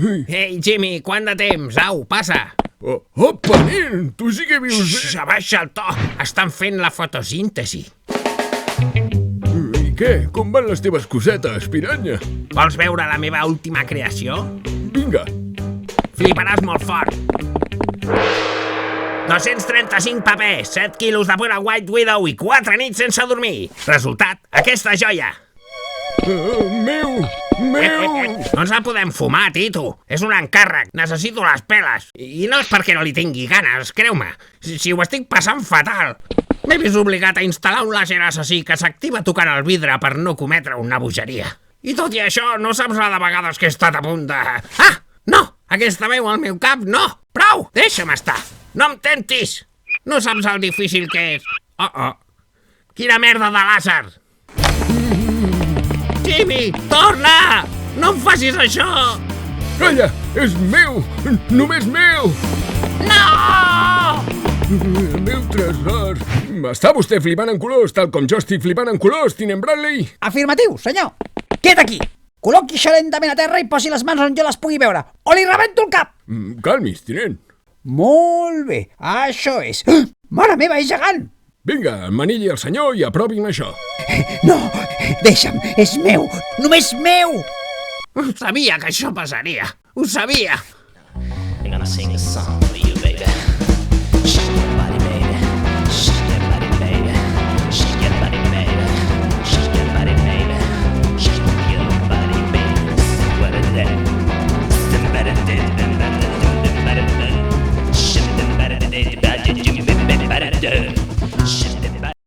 Ei, Jimmy, quant de temps? Au, passa. Opa, nen, tu sí que vius bé. Xxt, abaixa el to. Estan fent la fotosíntesi. I què? Com van les teves cosetes, piranya? Vols veure la meva última creació? Vinga. Fliparàs molt fort. 235 papers, 7 quilos de pura White Widow i 4 nits sense dormir. Resultat, aquesta joia. Meu! No ens la podem fumar, Tito. És un encàrrec. Necessito les peles. I no és perquè no li tingui ganes, creu-me. Si ho estic passant fatal. M'he vist obligat a instal·lar un làser assassí que s'activa tocant el vidre per no cometre una bogeria. I tot i això, no saps la de vegades que he estat a punt de... Ah! No! Aquesta veu al meu cap, no! Prou! Deixa'm estar! No em tentis! No saps el difícil que és. Quina merda de làser! Jimmy, torna! No em facis això! Calla! És meu! Només meu! No! Meu tresor! Està vostè flipant en colors, tal com jo estic flipant en colors, tinent Bradley? Afirmatiu, senyor. Queda aquí. Col·loqui això lentament a terra i posi les mans on jo les pugui veure, o li rebento el cap. Calmis, tinent. Molt bé, això és. Mare meva, és gegant. Vinga, manilli el senyor i aprovin això. No, deixa'm, és meu, només meu. Sabia que això passaria. Ho sabia. They're gonna sing